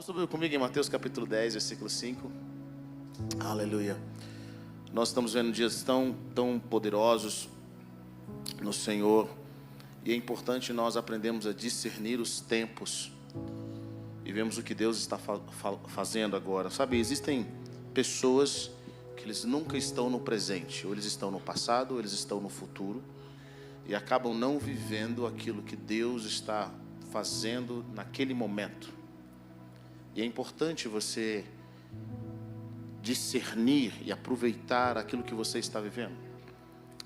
Abra comigo em Mateus capítulo 10, versículo 5. Aleluia. Nós estamos vendo dias tão poderosos no Senhor. E é importante nós aprendermos a discernir os tempos. E vemos o que Deus está fazendo agora. Sabe, existem pessoas que eles nunca estão no presente. Ou eles estão no passado, ou eles estão no futuro. E acabam não vivendo aquilo que Deus está fazendo naquele momento. E é importante você discernir e aproveitar aquilo que você está vivendo,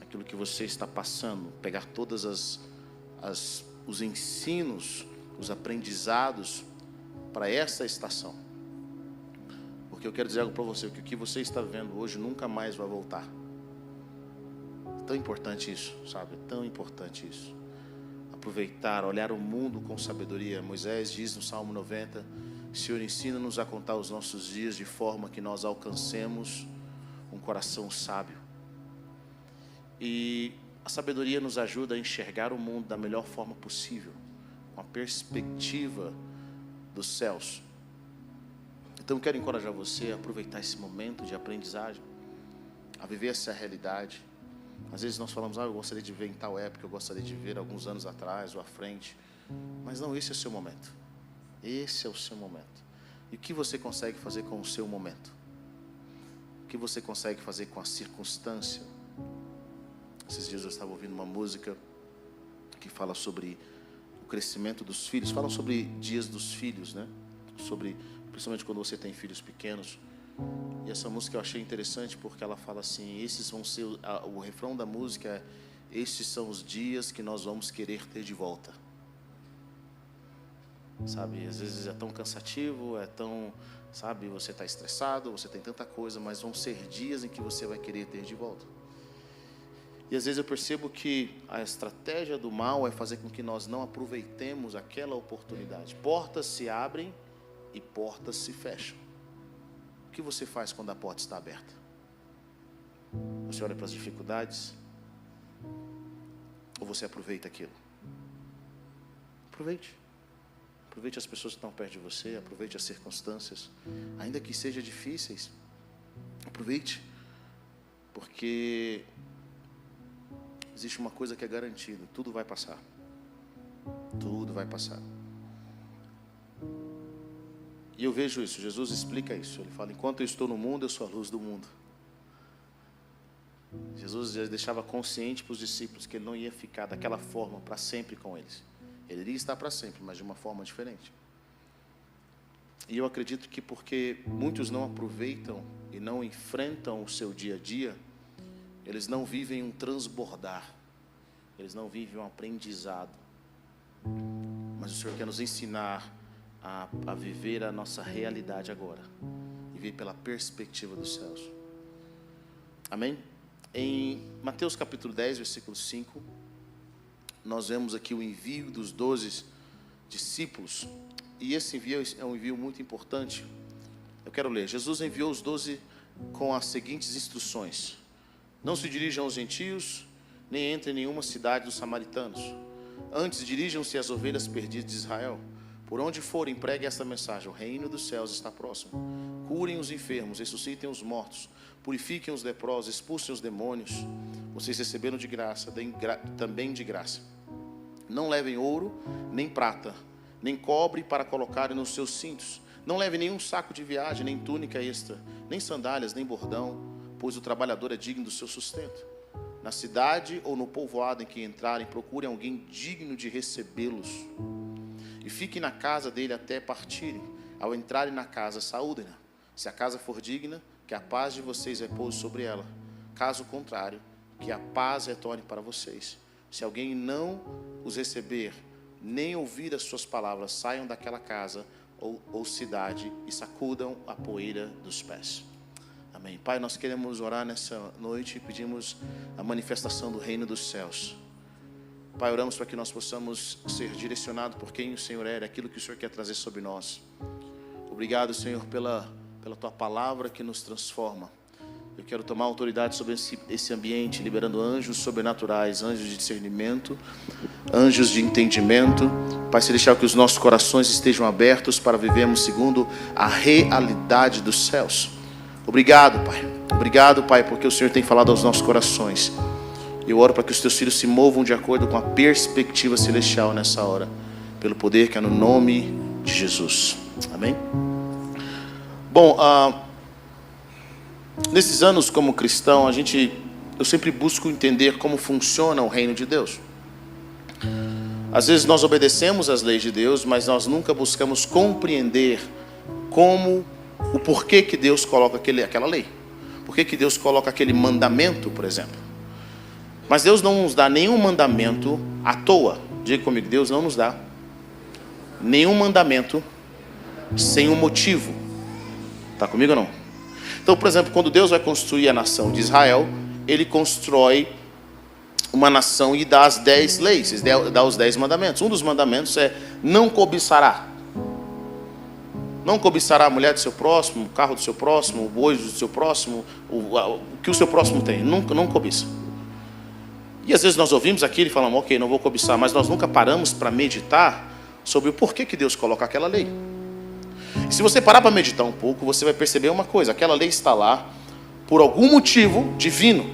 aquilo que você está passando, pegar todas os ensinos, os aprendizados para essa estação. Porque eu quero dizer algo para você, que o que você está vivendo hoje nunca mais vai voltar. É tão importante isso, sabe? É tão importante isso. Aproveitar, olhar o mundo com sabedoria. Moisés diz no Salmo 90, Senhor, ensina-nos a contar os nossos dias de forma que nós alcancemos um coração sábio. E a sabedoria nos ajuda a enxergar o mundo da melhor forma possível, com a perspectiva dos céus. Então eu quero encorajar você a aproveitar esse momento de aprendizagem, a viver essa realidade. Às vezes nós falamos, eu gostaria de ver em tal época, eu gostaria de ver alguns anos atrás ou à frente. Mas não, esse é o seu momento. Esse é o seu momento. E o que você consegue fazer com o seu momento? O que você consegue fazer com a circunstância? Esses dias eu estava ouvindo uma música que fala sobre o crescimento dos filhos. Fala sobre dias dos filhos, né? Sobre, principalmente quando você tem filhos pequenos. E essa música eu achei interessante porque ela fala assim, esses vão ser, o refrão da música é, estes são os dias que nós vamos querer ter de volta. Sabe, às vezes é tão cansativo, é tão, sabe, você está estressado, você tem tanta coisa, mas vão ser dias em que você vai querer ter de volta. E às vezes eu percebo que a estratégia do mal é fazer com que nós não aproveitemos aquela oportunidade. Portas se abrem e portas se fecham. O que você faz quando a porta está aberta? Você olha para as dificuldades? Ou você aproveita aquilo? Aproveite. Aproveite as pessoas que estão perto de você, aproveite as circunstâncias, ainda que sejam difíceis, aproveite, porque existe uma coisa que é garantida, tudo vai passar, tudo vai passar. E eu vejo isso, Jesus explica isso, ele fala, enquanto eu estou no mundo, eu sou a luz do mundo. Jesus já deixava consciente para os discípulos que ele não ia ficar daquela forma para sempre com eles. Ele iria estar para sempre, mas de uma forma diferente. E eu acredito que porque muitos não aproveitam e não enfrentam o seu dia a dia, eles não vivem um transbordar, eles não vivem um aprendizado. Mas o Senhor quer nos ensinar a viver a nossa realidade agora e viver pela perspectiva dos céus. Amém? Em Mateus capítulo 10, versículo 5, nós vemos aqui o envio dos 12 discípulos. E esse envio é um envio muito importante. Eu quero ler. Jesus enviou os 12 com as seguintes instruções. Não se dirijam aos gentios, nem entrem em nenhuma cidade dos samaritanos. Antes dirijam-se às ovelhas perdidas de Israel. Por onde forem, preguem esta mensagem. O reino dos céus está próximo. Curem os enfermos, ressuscitem os mortos. Purifiquem os leprosos, expulsem os demônios. Vocês receberam de graça, também de graça. Não levem ouro, nem prata, nem cobre para colocarem nos seus cintos. Não levem nenhum saco de viagem, nem túnica extra, nem sandálias, nem bordão, pois o trabalhador é digno do seu sustento. Na cidade ou no povoado em que entrarem, procurem alguém digno de recebê-los. E fiquem na casa dele até partirem. Ao entrarem na casa, saúdem-na. Se a casa for digna, que a paz de vocês repouse sobre ela. Caso contrário, que a paz retorne para vocês. Se alguém não os receber, nem ouvir as suas palavras, saiam daquela casa ou cidade e sacudam a poeira dos pés. Amém. Pai, nós queremos orar nessa noite e pedimos a manifestação do reino dos céus. Pai, oramos para que nós possamos ser direcionados por quem o Senhor é, aquilo que o Senhor quer trazer sobre nós. Obrigado, Senhor, pela Tua palavra que nos transforma. Eu quero tomar autoridade sobre esse ambiente, liberando anjos sobrenaturais, anjos de discernimento, anjos de entendimento. Pai celestial, que os nossos corações estejam abertos para vivermos segundo a realidade dos céus. Obrigado, Pai. Obrigado, Pai, porque o Senhor tem falado aos nossos corações. Eu oro para que os teus filhos se movam de acordo com a perspectiva celestial nessa hora, pelo poder que é no nome de Jesus. Amém? Bom, nesses anos como cristão, eu sempre busco entender como funciona o reino de Deus. Às vezes nós obedecemos às leis de Deus, mas nós nunca buscamos compreender o porquê que Deus coloca aquela lei. Por que Deus coloca aquele mandamento, por exemplo. Mas Deus não nos dá nenhum mandamento à toa. Diga comigo, Deus não nos dá nenhum mandamento sem um motivo. Está comigo ou não? Então, por exemplo, quando Deus vai construir a nação de Israel, Ele constrói uma nação e dá as 10 leis, dá os 10 mandamentos. Um dos mandamentos é: não cobiçará. Não cobiçará a mulher do seu próximo, o carro do seu próximo, o boi do seu próximo, o que o seu próximo tem. Nunca, não cobiça. E às vezes nós ouvimos aquilo e falamos: ok, não vou cobiçar, mas nós nunca paramos para meditar sobre o porquê que Deus coloca aquela lei. E se você parar para meditar um pouco, você vai perceber uma coisa: aquela lei está lá por algum motivo divino.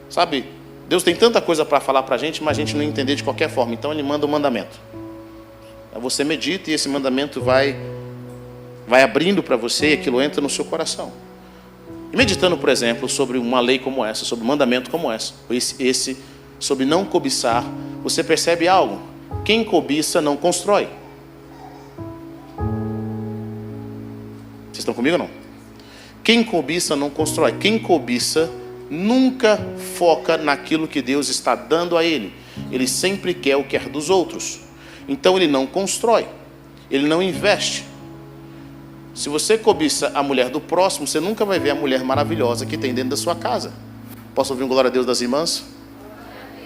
Sabe, Deus tem tanta coisa para falar para a gente, mas a gente não entender de qualquer forma. Então Ele manda um mandamento. Aí você medita e esse mandamento vai abrindo para você e aquilo entra no seu coração. E meditando, por exemplo, sobre uma lei como essa, sobre um mandamento como esse, sobre não cobiçar, você percebe algo: quem cobiça não constrói. Vocês estão comigo ou não? Quem cobiça não constrói. Quem cobiça nunca foca naquilo que Deus está dando a ele. Ele sempre quer o que é dos outros. Então ele não constrói, ele não investe. Se você cobiça a mulher do próximo, você nunca vai ver a mulher maravilhosa que tem dentro da sua casa. Posso ouvir um glória a Deus das irmãs?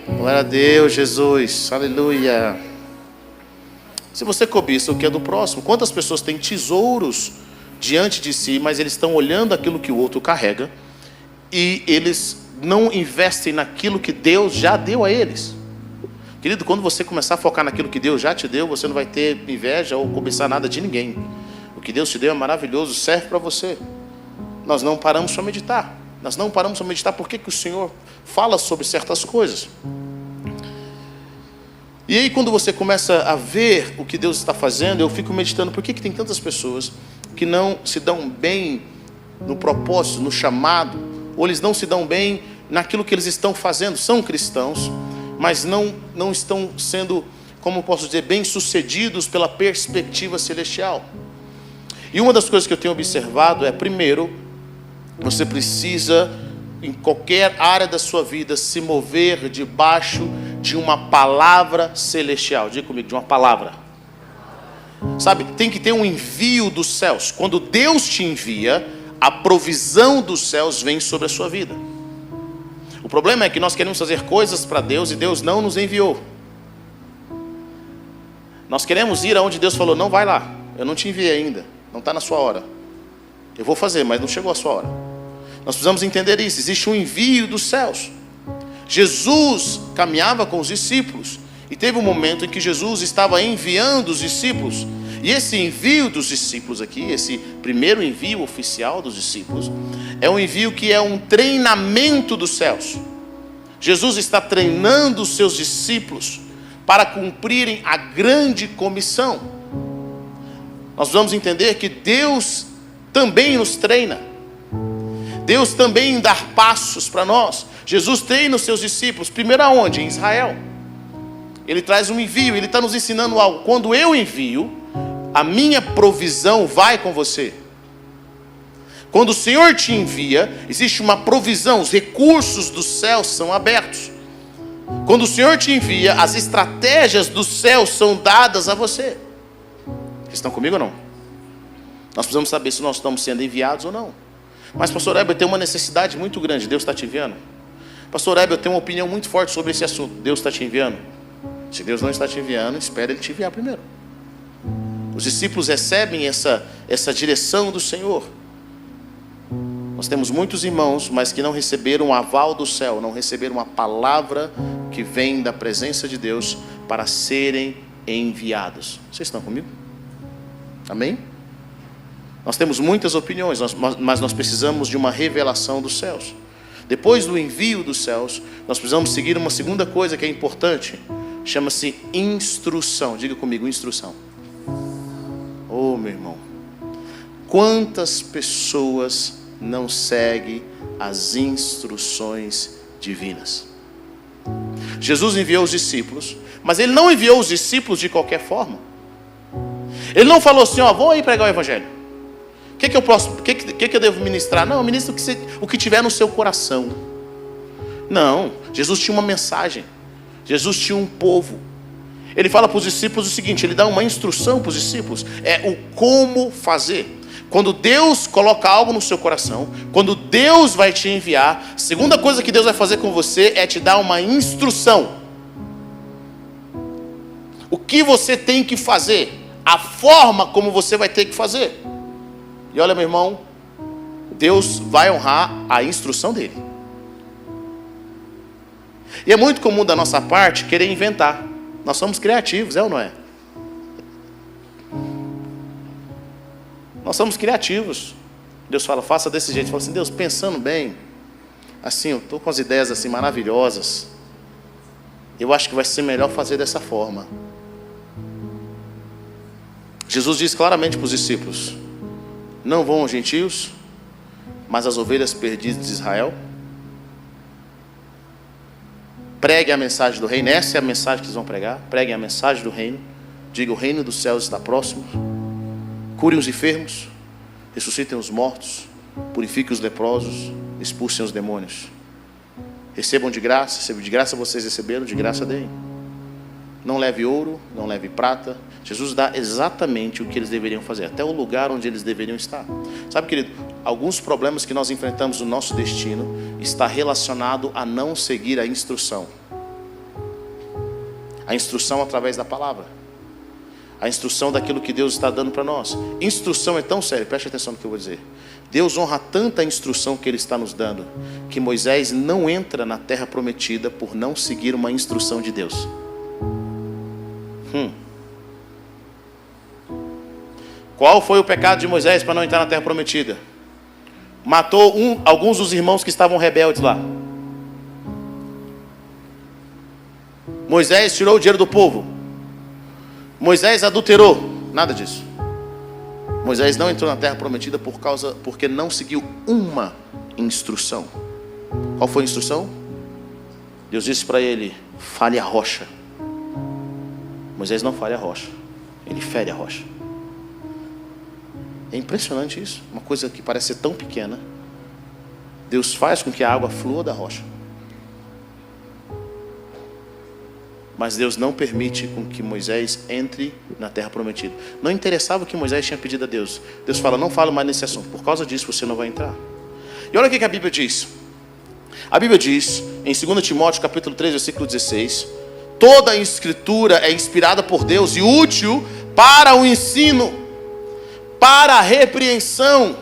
Glória a Deus, Jesus, aleluia. Se você cobiça o que é do próximo, quantas pessoas têm tesouros diante de si, mas eles estão olhando aquilo que o outro carrega e eles não investem naquilo que Deus já deu a eles. Querido, quando você começar a focar naquilo que Deus já te deu, você não vai ter inveja ou cobiçar nada de ninguém. O que Deus te deu é maravilhoso, serve para você. Nós não paramos para meditar. Nós não paramos para meditar porque que o Senhor fala sobre certas coisas. E aí quando você começa a ver o que Deus está fazendo, eu fico meditando: por que tem tantas pessoas que não se dão bem no propósito, no chamado, ou eles não se dão bem naquilo que eles estão fazendo? São cristãos, mas não estão sendo, como posso dizer, bem-sucedidos pela perspectiva celestial. E uma das coisas que eu tenho observado é: primeiro, você precisa, em qualquer área da sua vida, se mover debaixo de uma palavra celestial. Diga comigo, de uma palavra. Sabe, tem que ter um envio dos céus. Quando Deus te envia, a provisão dos céus vem sobre a sua vida. O problema é que nós queremos fazer coisas para Deus e Deus não nos enviou. Nós queremos ir aonde Deus falou: não vai lá, eu não te enviei ainda, não está na sua hora. Eu vou fazer, mas não chegou a sua hora. Nós precisamos entender isso. Existe um envio dos céus. Jesus caminhava com os discípulos e teve um momento em que Jesus estava enviando os discípulos. E esse envio dos discípulos aqui, esse primeiro envio oficial dos discípulos, é um envio que é um treinamento dos céus. Jesus está treinando os seus discípulos para cumprirem a grande comissão. Nós vamos entender que Deus também nos treina. Deus também dá passos para nós. Jesus treina os seus discípulos, primeiro aonde? Em Israel. Ele traz um envio, ele está nos ensinando algo. Quando eu envio, a minha provisão vai com você. Quando o Senhor te envia, existe uma provisão, os recursos dos céus são abertos. Quando o Senhor te envia, as estratégias dos céus são dadas a você. Vocês estão comigo ou não? Nós precisamos saber se nós estamos sendo enviados ou não. Mas pastor Heber, eu tenho uma necessidade muito grande, Deus está te enviando? Pastor Heber, eu tenho uma opinião muito forte sobre esse assunto, Deus está te enviando? Se Deus não está te enviando, espere Ele te enviar primeiro. Os discípulos recebem essa direção do Senhor. Nós temos muitos irmãos, mas que não receberam o aval do céu, não receberam uma palavra que vem da presença de Deus para serem enviados. Vocês estão comigo? Amém? Nós temos muitas opiniões, mas nós precisamos de uma revelação dos céus. Depois do envio dos céus, nós precisamos seguir uma segunda coisa que é importante. Chama-se instrução. Diga comigo, instrução. Oh, meu irmão. Quantas pessoas não seguem as instruções divinas? Jesus enviou os discípulos, mas Ele não enviou os discípulos de qualquer forma. Ele não falou assim, vão aí pregar o evangelho. O que eu devo ministrar? Não, ministra o que tiver no seu coração. Não, Jesus tinha uma mensagem. Jesus tinha um povo. Ele fala para os discípulos o seguinte, Ele dá uma instrução para os discípulos. É o como fazer. Quando Deus coloca algo no seu coração, quando Deus vai te enviar, a segunda coisa que Deus vai fazer com você é te dar uma instrução. O que você tem que fazer, a forma como você vai ter que fazer. E olha, meu irmão, Deus vai honrar a instrução dele. E é muito comum da nossa parte querer inventar. Nós somos criativos, é ou não é? Nós somos criativos. Deus fala, faça desse jeito. Fala assim, Deus, pensando bem, assim, eu estou com as ideias assim maravilhosas. Eu acho que vai ser melhor fazer dessa forma. Jesus diz claramente para os discípulos, não vão aos gentios, mas as ovelhas perdidas de Israel. Pregue a mensagem do reino. Essa é a mensagem que eles vão pregar. Preguem a mensagem do reino. Diga, o reino dos céus está próximo. Curem os enfermos, ressuscitem os mortos, purifiquem os leprosos, expulsem os demônios. Recebam de graça vocês receberam, de graça deem. Não leve ouro, não leve prata. Jesus dá exatamente o que eles deveriam fazer, até o lugar onde eles deveriam estar. Sabe, querido, alguns problemas que nós enfrentamos no nosso destino está relacionado a não seguir a instrução. A instrução através da palavra. A instrução daquilo que Deus está dando para nós. Instrução é tão sério, preste atenção no que eu vou dizer. Deus honra tanta a instrução que Ele está nos dando, que Moisés não entra na terra prometida por não seguir uma instrução de Deus. Qual foi o pecado de Moisés para não entrar na terra prometida? Matou alguns dos irmãos que estavam rebeldes lá. Moisés tirou o dinheiro do povo. Moisés adulterou. Nada disso. Moisés não entrou na terra prometida porque não seguiu uma instrução. Qual foi a instrução? Deus disse para ele, fale a rocha. Moisés não fale a rocha, ele fere a rocha. É impressionante isso. Uma coisa que parece ser tão pequena, Deus faz com que a água flua da rocha. Mas Deus não permite com que Moisés entre na terra prometida. Não interessava o que Moisés tinha pedido a Deus. Deus fala, não fale mais nesse assunto. Por causa disso você não vai entrar. E olha o que a Bíblia diz. A Bíblia diz, em 2 Timóteo capítulo 3, versículo 16, toda a escritura é inspirada por Deus e útil para o ensino, para a repreensão,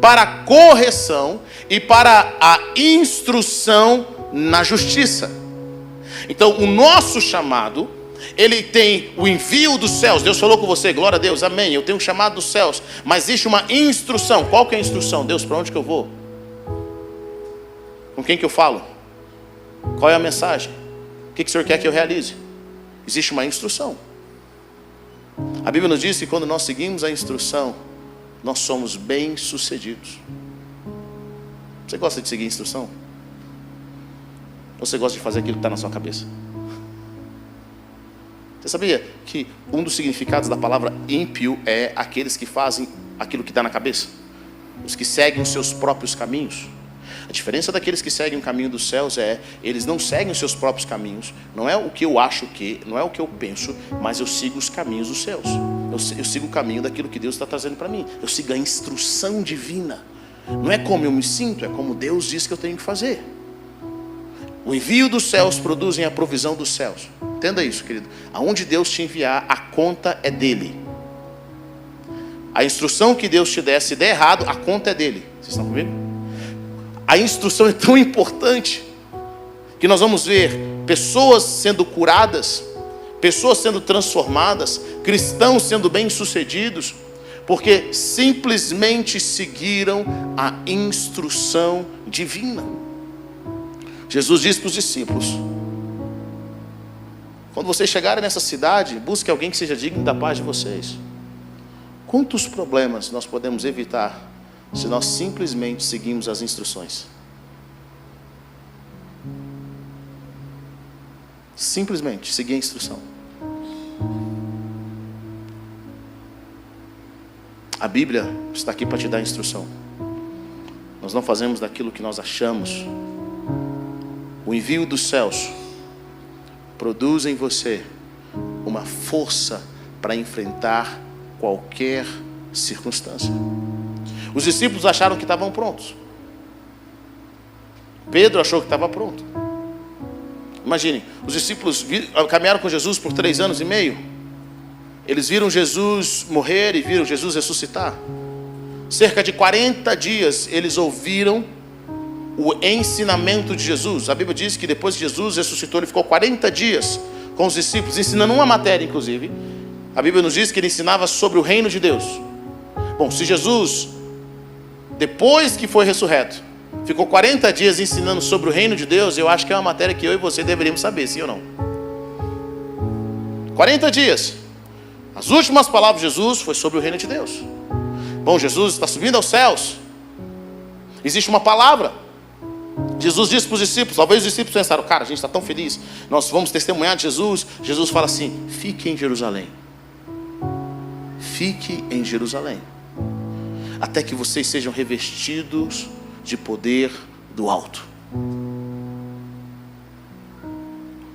para a correção e para a instrução na justiça. Então, o nosso chamado, ele tem o envio dos céus. Deus falou com você, glória a Deus, amém. Eu tenho um chamado dos céus, mas existe uma instrução. Qual que é a instrução? Deus, para onde que eu vou? Com quem que eu falo? Qual é a mensagem? O que o Senhor quer que eu realize? Existe uma instrução. A Bíblia nos diz que quando nós seguimos a instrução, nós somos bem-sucedidos. Você gosta de seguir a instrução? Ou você gosta de fazer aquilo que está na sua cabeça? Você sabia que um dos significados da palavra ímpio é aqueles que fazem aquilo que está na cabeça? Os que seguem os seus próprios caminhos. A diferença daqueles que seguem o caminho dos céus é, eles não seguem os seus próprios caminhos. Não é o que eu acho que, não é o que eu penso, mas eu sigo os caminhos dos céus. Eu sigo o caminho daquilo que Deus está trazendo para mim. Eu sigo a instrução divina. Não é como eu me sinto, é como Deus diz que eu tenho que fazer. O envio dos céus produzem a provisão dos céus. Entenda isso, querido. Aonde Deus te enviar, a conta é dele. A instrução que Deus te der, se der errado, a conta é dele. Vocês estão comigo? A instrução é tão importante que nós vamos ver pessoas sendo curadas, pessoas sendo transformadas, cristãos sendo bem-sucedidos, porque simplesmente seguiram a instrução divina. Jesus disse para os discípulos: quando vocês chegarem nessa cidade, busque alguém que seja digno da paz de vocês. Quantos problemas nós podemos evitar se nós simplesmente seguimos as instruções? Simplesmente seguir a instrução. A Bíblia está aqui para te dar instrução. Nós não fazemos daquilo que nós achamos. O envio dos céus produz em você uma força para enfrentar qualquer circunstância. Os discípulos acharam que estavam prontos. Pedro achou que estava pronto. Imagine, os discípulos caminharam com Jesus por 3 anos e meio. Eles viram Jesus morrer e viram Jesus ressuscitar. Cerca de 40 dias eles ouviram o ensinamento de Jesus. A Bíblia diz que depois que Jesus ressuscitou, ele ficou 40 dias com os discípulos, ensinando uma matéria, inclusive. A Bíblia nos diz que ele ensinava sobre o reino de Deus. Bom, se Jesus, depois que foi ressurreto, ficou 40 dias ensinando sobre o reino de Deus, eu acho que é uma matéria que eu e você deveríamos saber, sim ou não? 40 dias. As últimas palavras de Jesus foi sobre o reino de Deus. Bom, Jesus está subindo aos céus. Existe uma palavra. Jesus disse para os discípulos, talvez os discípulos pensaram: cara, a gente está tão feliz, nós vamos testemunhar de Jesus. Jesus fala assim: fique em Jerusalém. Fique em Jerusalém, até que vocês sejam revestidos de poder do alto.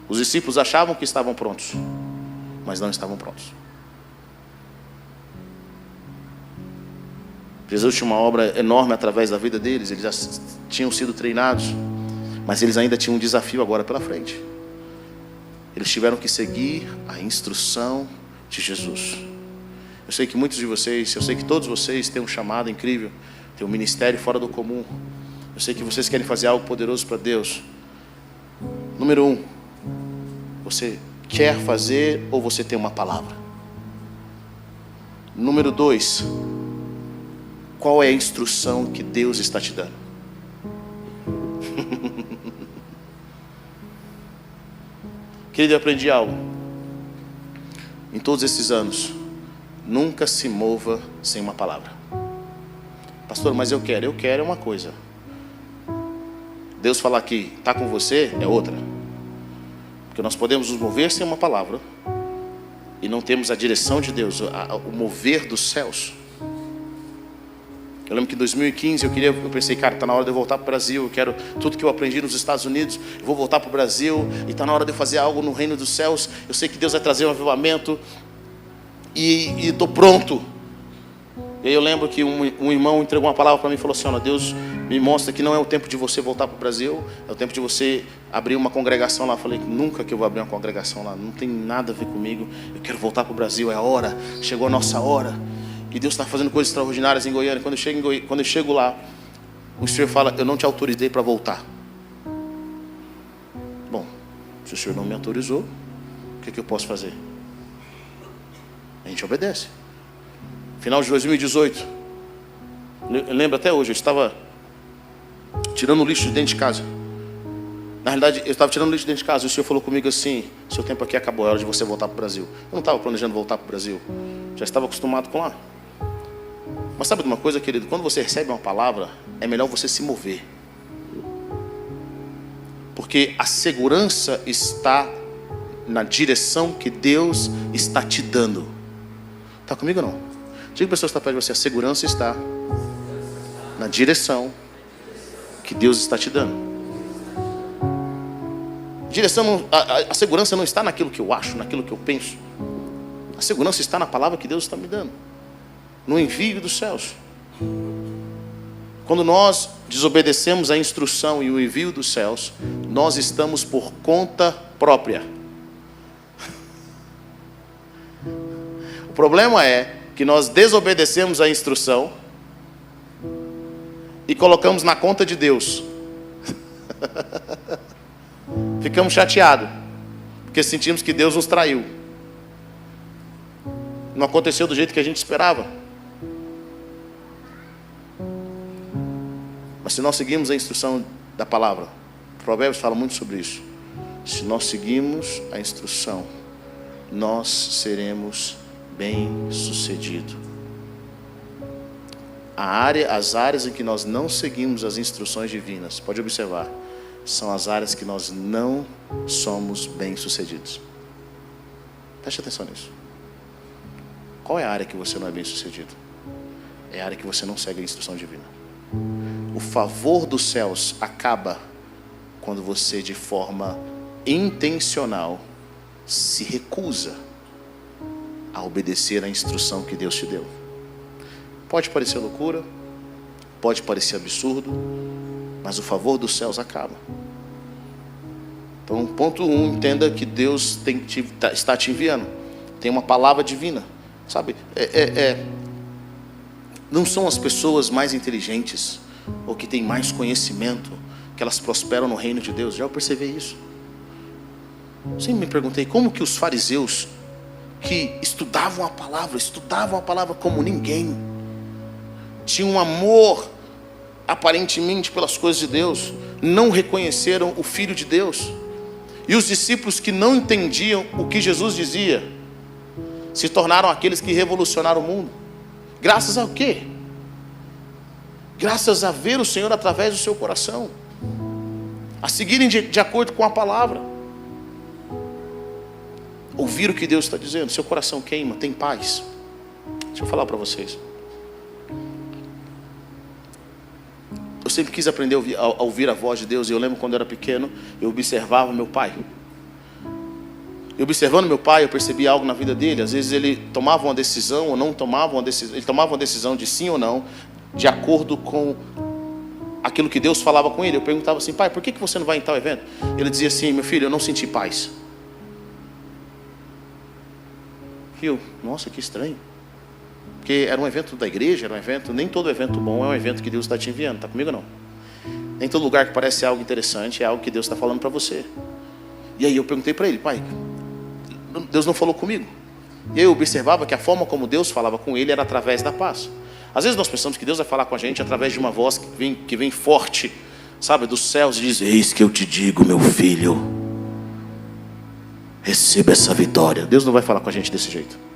Os discípulos achavam que estavam prontos, mas não estavam prontos. Jesus tinha uma obra enorme através da vida deles. Eles já tinham sido treinados, mas eles ainda tinham um desafio agora pela frente. Eles tiveram que seguir a instrução de Jesus. Eu sei que muitos de vocês, eu sei que todos vocês têm um chamado incrível, têm um ministério fora do comum. Eu sei que vocês querem fazer algo poderoso para Deus. Número 1, você quer fazer ou você tem uma palavra? Número 2, qual é a instrução que Deus está te dando? Querido, eu aprendi algo. Em todos esses anos, nunca se mova sem uma palavra. Pastor, mas eu quero é uma coisa. Deus falar que está com você é outra. Porque nós podemos nos mover sem uma palavra e não temos a direção de Deus, o mover dos céus. Eu lembro que em 2015 eu pensei, cara, está na hora de eu voltar para o Brasil. Eu quero tudo que eu aprendi nos Estados Unidos, eu vou voltar para o Brasil, e está na hora de eu fazer algo no reino dos céus. Eu sei que Deus vai trazer um avivamento, e estou pronto. E aí eu lembro que um irmão entregou uma palavra para mim e falou assim: olha, Deus me mostra que não é o tempo de você voltar para o Brasil, é o tempo de você abrir uma congregação lá. Eu falei: nunca que eu vou abrir uma congregação lá, não tem nada a ver comigo, eu quero voltar para o Brasil, é a hora, chegou a nossa hora. E Deus está fazendo coisas extraordinárias em Goiânia. Quando eu chego lá, o Senhor fala: eu não te autorizei para voltar. Bom, se o Senhor não me autorizou, o que eu posso fazer? A gente obedece. Final de 2018, eu lembro até hoje, eu estava tirando o lixo de dentro de casa. Na realidade, eu estava tirando o lixo de dentro de casa, e o Senhor falou comigo assim: seu tempo aqui acabou, é hora de você voltar para o Brasil. Eu não estava planejando voltar para o Brasil, já estava acostumado com lá. Mas sabe de uma coisa, querido? Quando você recebe uma palavra, é melhor você se mover. Porque a segurança está na direção que Deus está te dando. Está comigo ou não? Diga para a pessoa que está perto de você: a segurança está na direção que Deus está te dando. A segurança não está naquilo que eu acho, naquilo que eu penso. A segurança está na palavra que Deus está me dando, no envio dos céus. Quando nós desobedecemos a instrução e o envio dos céus, nós estamos por conta própria. O problema é que nós desobedecemos a instrução e colocamos na conta de Deus Ficamos chateados, porque sentimos que Deus nos traiu. Não aconteceu do jeito que a gente esperava. Mas se nós seguimos a instrução da palavra, Provérbios fala muito sobre isso. Se nós seguimos a instrução, nós seremos bem-sucedidos. As áreas em que nós não seguimos as instruções divinas, pode observar, são as áreas que nós não somos bem-sucedidos. Preste atenção nisso. Qual é a área que você não é bem-sucedido? É a área que você não segue a instrução divina. O favor dos céus acaba quando você, de forma intencional, se recusa a obedecer a instrução que Deus te deu. Pode parecer loucura, pode parecer absurdo, mas o favor dos céus acaba. Então, ponto 1, entenda que Deus está te enviando. Tem uma palavra divina. Sabe, não são as pessoas mais inteligentes ou que têm mais conhecimento que elas prosperam no reino de Deus. Já eu percebi isso. Sempre me perguntei como que os fariseus, que estudavam a palavra como ninguém, tinham um amor aparentemente pelas coisas de Deus, não reconheceram o Filho de Deus. E os discípulos que não entendiam o que Jesus dizia se tornaram aqueles que revolucionaram o mundo. Graças ao quê? Graças a ver o Senhor através do seu coração, a seguirem de acordo com a palavra, ouvir o que Deus está dizendo. Seu coração queima, tem paz. Deixa eu falar para vocês. Eu sempre quis aprender a ouvir a voz de Deus. E eu lembro quando eu era pequeno, eu observava meu pai. E observando meu pai, eu percebi algo na vida dele. Às vezes ele tomava uma decisão ou não tomava uma decisão. Ele tomava uma decisão de sim ou não, de acordo com aquilo que Deus falava com ele. Eu perguntava assim: pai, por que você não vai em tal evento? Ele dizia assim: meu filho, eu não senti paz. E eu, nossa, que estranho. Porque era um evento da igreja, era um evento, nem todo evento bom é um evento que Deus está te enviando, está comigo não? Nem todo lugar que parece algo interessante é algo que Deus está falando para você. E aí eu perguntei para ele: pai, Deus não falou comigo? E aí eu observava que a forma como Deus falava com ele era através da paz. Às vezes nós pensamos que Deus vai falar com a gente através de uma voz que vem forte, sabe, dos céus, e diz: eis que eu te digo, meu filho, receba essa vitória. Deus não vai falar com a gente desse jeito.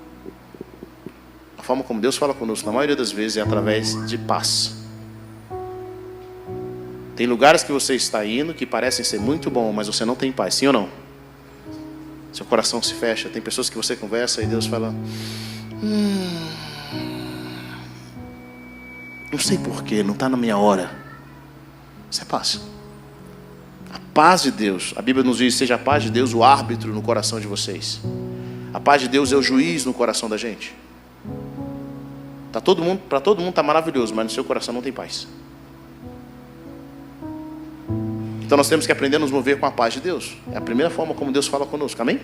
A forma como Deus fala conosco, na maioria das vezes, é através de paz. Tem lugares que você está indo que parecem ser muito bom, mas você não tem paz, sim ou não? Seu coração se fecha. Tem pessoas que você conversa e Deus fala: não sei porquê, não está na minha hora. Isso é paz. A paz de Deus, a Bíblia nos diz: seja a paz de Deus o árbitro no coração de vocês. A paz de Deus é o juiz no coração da gente. Para todo mundo está maravilhoso, mas no seu coração não tem paz. Então nós temos que aprender a nos mover com a paz de Deus. É a primeira forma como Deus fala conosco, amém?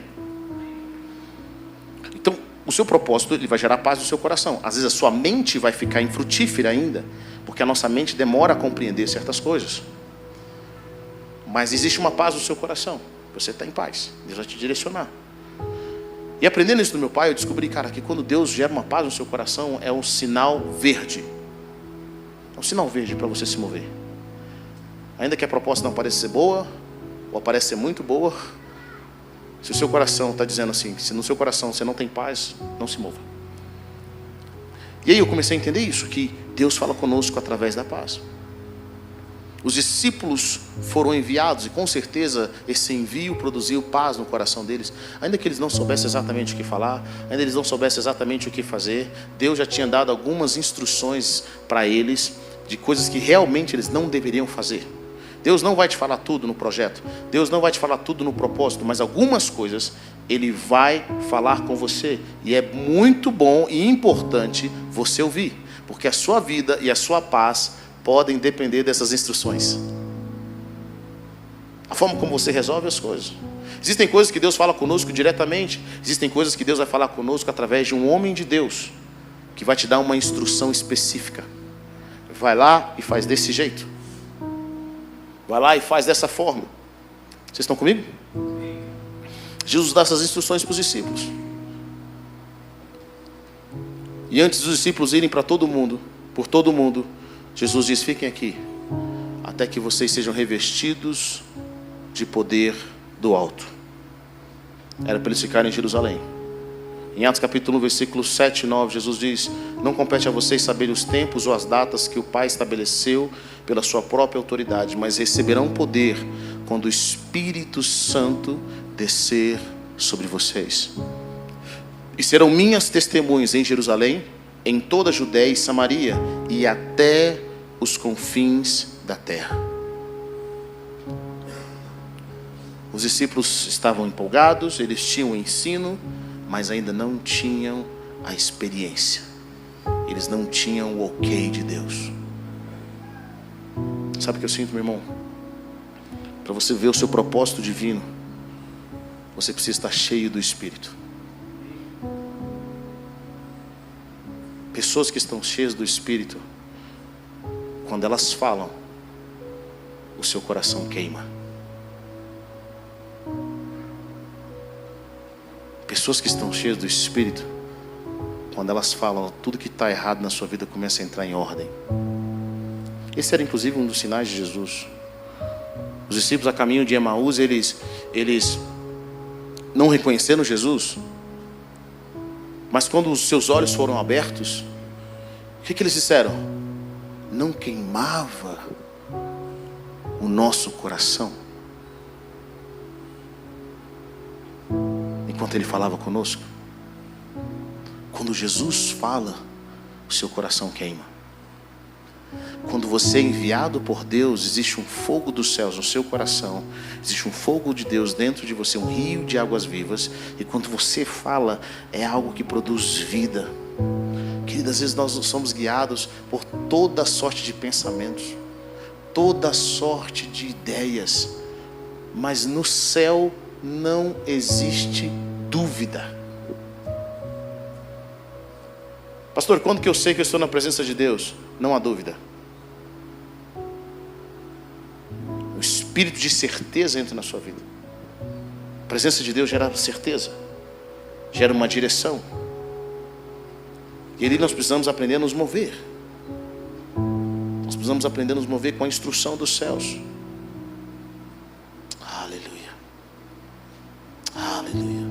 Então, o seu propósito, ele vai gerar paz no seu coração. Às vezes a sua mente vai ficar infrutífera ainda, porque a nossa mente demora a compreender certas coisas. Mas existe uma paz no seu coração. Você está em paz, Deus vai te direcionar. E aprendendo isso do meu pai, eu descobri, cara, que quando Deus gera uma paz no seu coração, é um sinal verde. É um sinal verde para você se mover. Ainda que a proposta não pareça ser boa, ou pareça ser muito boa, se o seu coração está dizendo assim, se no seu coração você não tem paz, não se mova. E aí eu comecei a entender isso, que Deus fala conosco através da paz. Os discípulos foram enviados, e com certeza esse envio produziu paz no coração deles. Ainda que eles não soubessem exatamente o que falar, ainda que eles não soubessem exatamente o que fazer, Deus já tinha dado algumas instruções para eles, de coisas que realmente eles não deveriam fazer. Deus não vai te falar tudo no projeto, Deus não vai te falar tudo no propósito, mas algumas coisas Ele vai falar com você. E é muito bom e importante você ouvir, porque a sua vida e a sua paz podem depender dessas instruções. A forma como você resolve as coisas. Existem coisas que Deus fala conosco diretamente, existem coisas que Deus vai falar conosco através de um homem de Deus, que vai te dar uma instrução específica. Vai lá e faz desse jeito. Vai lá e faz dessa forma. Vocês estão comigo? Jesus dá essas instruções para os discípulos. E antes dos discípulos irem para todo mundo, por todo mundo, Jesus diz: fiquem aqui, até que vocês sejam revestidos de poder do alto. Era para eles ficarem em Jerusalém. Em Atos capítulo 1, versículos 7 e 9, Jesus diz: não compete a vocês saberem os tempos ou as datas que o Pai estabeleceu pela sua própria autoridade, mas receberão poder quando o Espírito Santo descer sobre vocês. E serão minhas testemunhas em Jerusalém, em toda a Judéia e Samaria e até os confins da terra. Os discípulos estavam empolgados, eles tinham o ensino, mas ainda não tinham a experiência. Eles não tinham o ok de Deus. Sabe o que eu sinto, meu irmão? Para você ver o seu propósito divino, você precisa estar cheio do Espírito. Pessoas que estão cheias do Espírito, quando elas falam, o seu coração queima. Pessoas que estão cheias do Espírito, quando elas falam, tudo que está errado na sua vida começa a entrar em ordem. Esse era inclusive um dos sinais de Jesus. Os discípulos a caminho de Emaús, eles não reconheceram Jesus. Mas quando os seus olhos foram abertos, o que eles disseram? Não queimava o nosso coração enquanto Ele falava conosco? Quando Jesus fala, o seu coração queima. Quando você é enviado por Deus, existe um fogo dos céus no seu coração, existe um fogo de Deus dentro de você, um rio de águas vivas, e quando você fala, é algo que produz vida. Queridas, às vezes nós somos guiados por toda sorte de pensamentos, toda sorte de ideias, mas no céu não existe dúvida. Pastor, quando que eu sei que eu estou na presença de Deus? Não há dúvida. O espírito de certeza entra na sua vida. A presença de Deus gera certeza, gera uma direção. E ali nós precisamos aprender a nos mover. Nós precisamos aprender a nos mover com a instrução dos céus. Aleluia. Aleluia.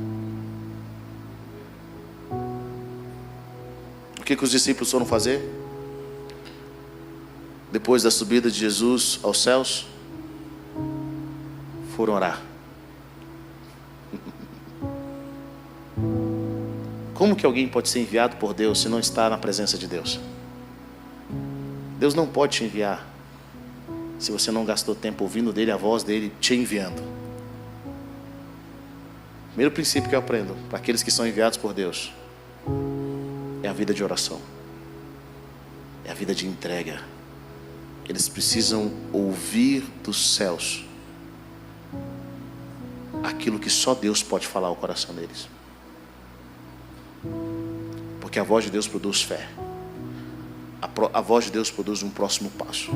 O que os discípulos foram fazer? Depois da subida de Jesus aos céus, foram orar. Como que alguém pode ser enviado por Deus se não está na presença de Deus? Deus não pode te enviar se você não gastou tempo ouvindo dele, a voz dele te enviando. Primeiro princípio que eu aprendo para aqueles que são enviados por Deus é a vida de oração, é a vida de entrega. Eles precisam ouvir dos céus aquilo que só Deus pode falar ao coração deles. Porque a voz de Deus produz fé. A voz de Deus produz um próximo passo.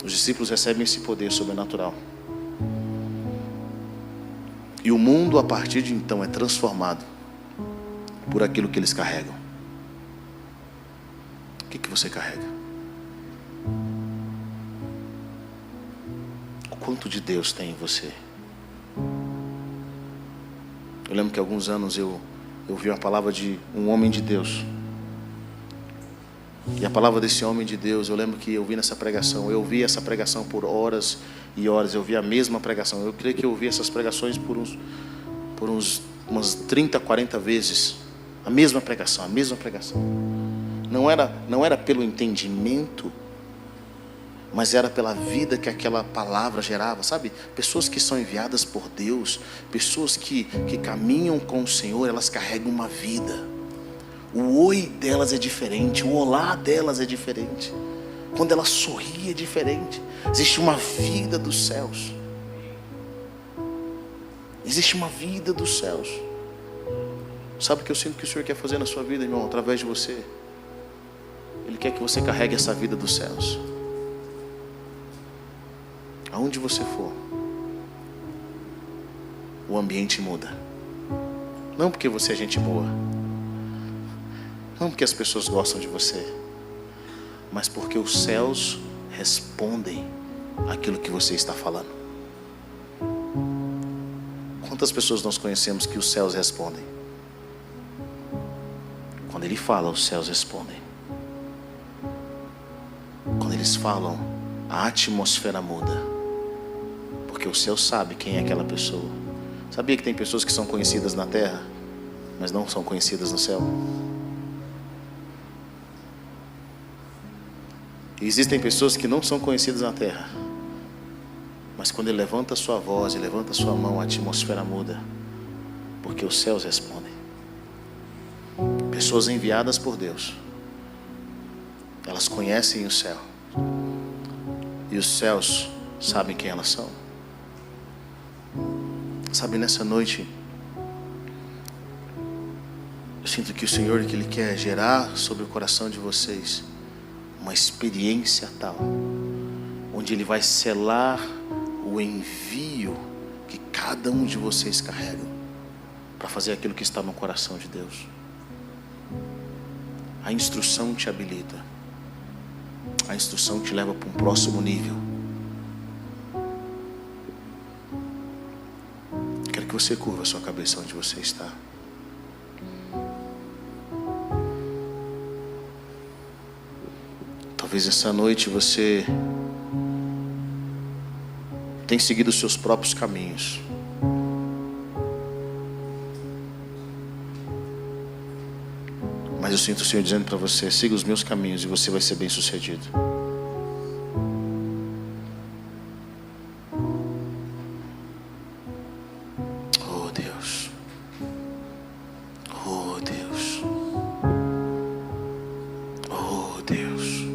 Os discípulos recebem esse poder sobrenatural. E o mundo a partir de então é transformado por aquilo que eles carregam. O que você carrega? O quanto de Deus tem em você? Eu lembro que há alguns anos eu ouvi uma palavra de um homem de Deus. E a palavra desse homem de Deus, eu lembro que eu vi nessa pregação. Eu ouvi essa pregação por horas e horas. Eu ouvi a mesma pregação. Eu creio que eu ouvi essas pregações por umas 30, 40 vezes. A mesma pregação, a mesma pregação. Não era pelo entendimento, mas era pela vida que aquela palavra gerava, sabe? Pessoas que são enviadas por Deus, pessoas que caminham com o Senhor, elas carregam uma vida. O oi delas é diferente, o olá delas é diferente. Quando ela sorri é diferente. Existe uma vida dos céus. Existe uma vida dos céus. Sabe o que eu sinto que o Senhor quer fazer na sua vida, irmão? Através de você. Ele quer que você carregue essa vida dos céus. aonde você for, o ambiente muda. Não porque você é gente boa, não porque as pessoas gostam de você, mas porque os céus respondem àquilo que você está falando. Quantas pessoas nós conhecemos que os céus respondem? Quando ele fala, os céus respondem. Quando eles falam, a atmosfera muda, porque o céu sabe quem é aquela pessoa. Sabia que tem pessoas que são conhecidas na terra, mas não são conhecidas no céu? E existem pessoas que não são conhecidas na terra, mas quando ele levanta a sua voz e levanta a sua mão, a atmosfera muda, porque os céus respondem. Pessoas enviadas por Deus, elas conhecem o céu, e os céus sabem quem elas são. Sabe, nessa noite, eu sinto que o Senhor, que Ele quer gerar sobre o coração de vocês uma experiência tal, onde Ele vai selar o envio que cada um de vocês carrega para fazer aquilo que está no coração de Deus. A instrução te habilita, a instrução te leva para um próximo nível. Quero que você curva a sua cabeça onde você está. Talvez essa noite você tenha seguido os seus próprios caminhos. Mas eu sinto o Senhor dizendo para você: siga os meus caminhos e você vai ser bem sucedido. Oh Deus, oh Deus, oh Deus.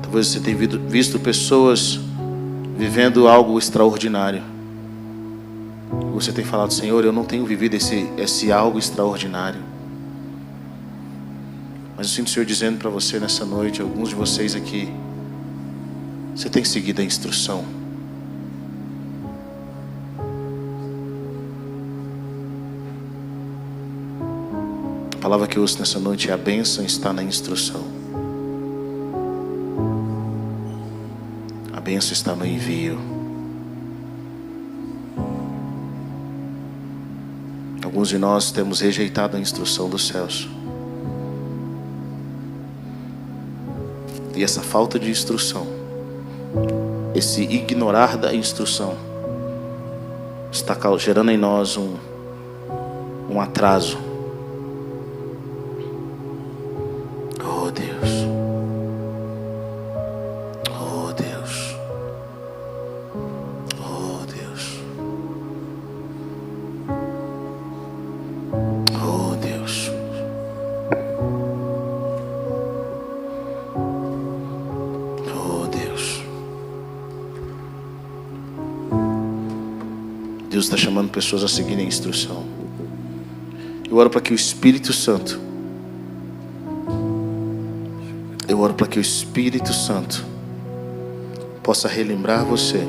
Talvez você tenha visto pessoas vivendo algo extraordinário. Você tem falado: Senhor, eu não tenho vivido esse algo extraordinário. Mas eu sinto o Senhor dizendo para você nessa noite, alguns de vocês aqui, você tem seguido a instrução. A palavra que eu uso nessa noite é: a bênção está na instrução. A bênção está no envio. Alguns de nós temos rejeitado a instrução dos céus. E essa falta de instrução, esse ignorar da instrução, está gerando em nós um atraso. Oh Deus, oh Deus, oh Deus, oh Deus. Deus está chamando pessoas a seguirem a instrução. Eu oro para que o Espírito Santo, possa relembrar você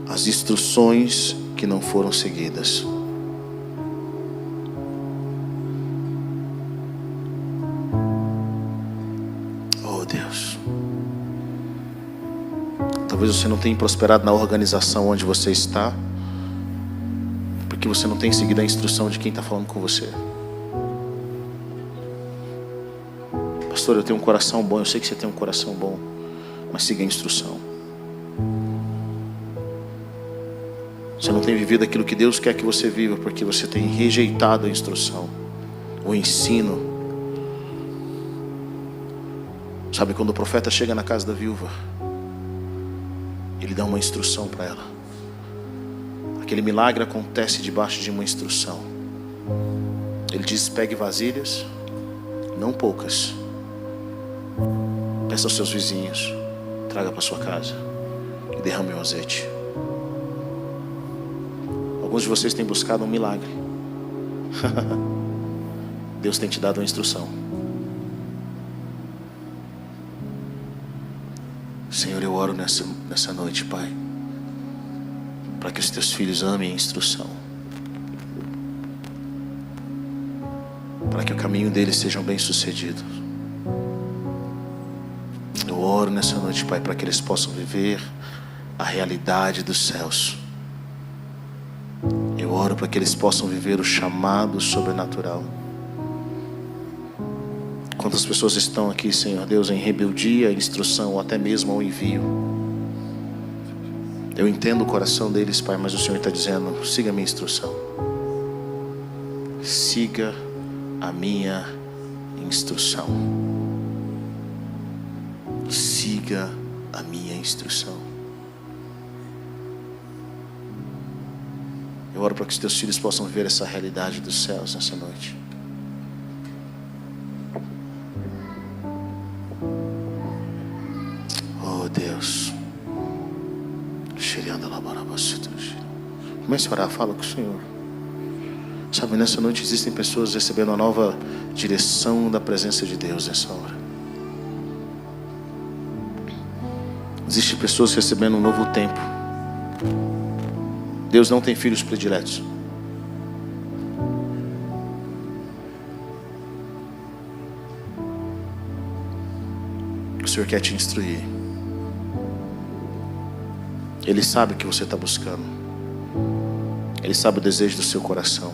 as instruções que não foram seguidas. Oh Deus. Talvez você não tenha prosperado na organização onde você está, porque você não tem seguido a instrução de quem está falando com você. Pastor, eu tenho um coração bom. Eu sei que você tem um coração bom, mas siga a instrução. Você não tem vivido aquilo que Deus quer que você viva, porque você tem rejeitado a instrução, o ensino. Sabe, quando o profeta chega na casa da viúva, ele dá uma instrução para ela. Aquele milagre acontece debaixo de uma instrução. Ele diz: pegue vasilhas, não poucas, peça aos seus vizinhos, traga para sua casa e derrame o azeite. Alguns de vocês têm buscado um milagre, Deus tem te dado uma instrução. Senhor, eu oro nessa noite, Pai, para que os teus filhos amem a instrução, para que o caminho deles seja bem sucedido. Eu oro nessa noite, Pai, para que eles possam viver a realidade dos céus. Eu oro para que eles possam viver o chamado sobrenatural. Quantas pessoas estão aqui, Senhor Deus, em rebeldia à instrução ou até mesmo ao envio? Eu entendo o coração deles, Pai, mas o Senhor está dizendo: siga a minha instrução. Siga a minha instrução. Siga a minha instrução. Eu oro para que os teus filhos possam viver essa realidade dos céus nessa noite. Oh Deus. Comece a orar, fala com o Senhor. Sabe, nessa noite existem pessoas recebendo uma nova direção da presença de Deus nessa hora. Existem pessoas recebendo um novo tempo. Deus não tem filhos prediletos. O Senhor quer te instruir. Ele sabe o que você está buscando. Ele sabe o desejo do seu coração.